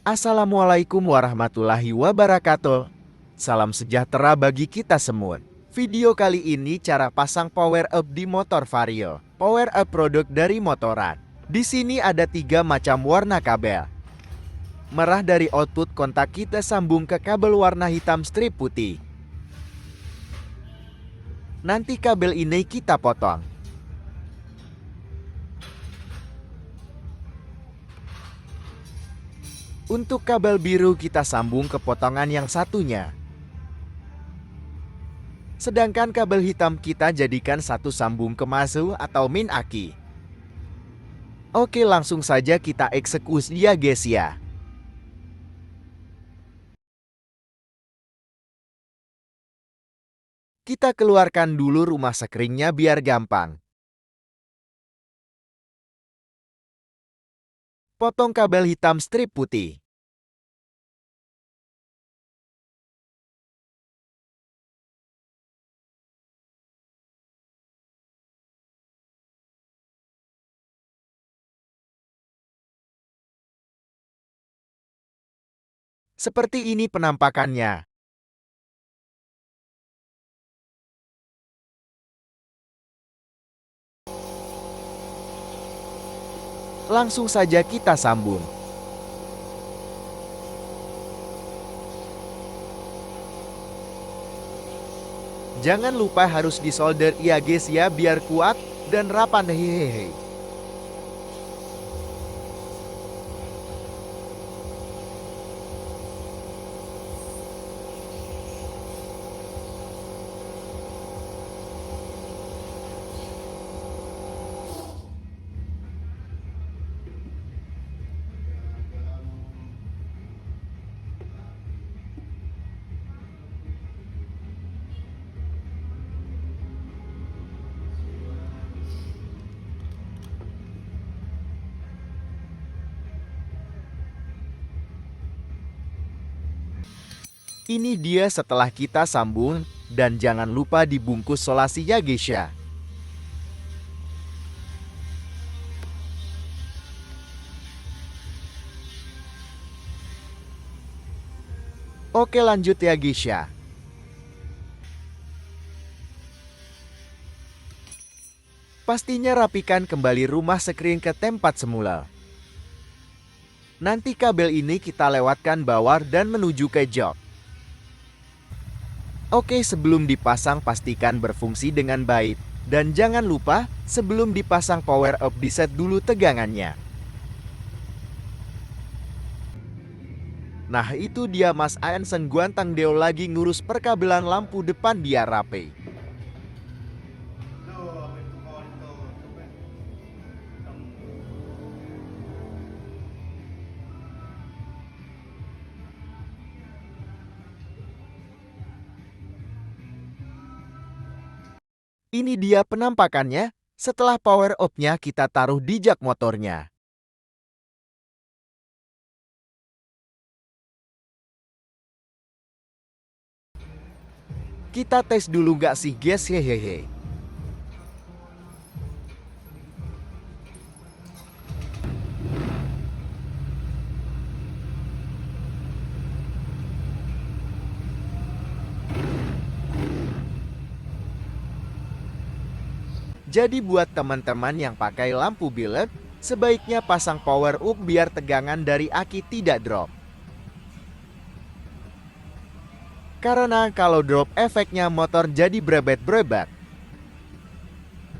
Assalamualaikum warahmatullahi wabarakatuh. Salam sejahtera bagi kita semua. Video kali ini cara pasang power up di motor Vario. Power up produk dari Motoran. Di sini ada 3 macam warna kabel. Merah dari output kontak kita sambung ke kabel warna hitam strip putih. Nanti kabel ini kita potong. Untuk kabel biru kita sambung ke potongan yang satunya. Sedangkan kabel hitam kita jadikan satu sambung ke masu atau min aki. Oke, langsung saja kita eksekusi ya guys ya. Kita keluarkan dulu rumah sekringnya biar gampang. Potong kabel hitam strip putih. Seperti ini penampakannya. Langsung saja kita sambung. Jangan lupa harus disolder ya guys ya biar kuat dan rapan hehehe. Ini dia setelah kita sambung, dan jangan lupa dibungkus solasi ya guys ya. Oke lanjut ya guys ya. Pastinya rapikan kembali rumah sekring ke tempat semula. Nanti kabel ini kita lewatkan bawah dan menuju ke jok. Oke, sebelum dipasang pastikan berfungsi dengan baik. Dan jangan lupa, sebelum dipasang power up diset dulu tegangannya. Nah itu dia Mas Ansen Guantang Deo lagi ngurus perkabelan lampu depan biar rapi. Ini dia penampakannya, setelah power up-nya kita taruh di jak motornya. Kita tes dulu gak sih guys hehehe. Jadi buat teman-teman yang pakai lampu biled, sebaiknya pasang power up biar tegangan dari aki tidak drop. Karena kalau drop efeknya motor jadi brebet-brebet.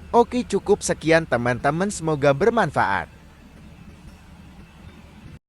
Oke cukup sekian teman-teman, semoga bermanfaat.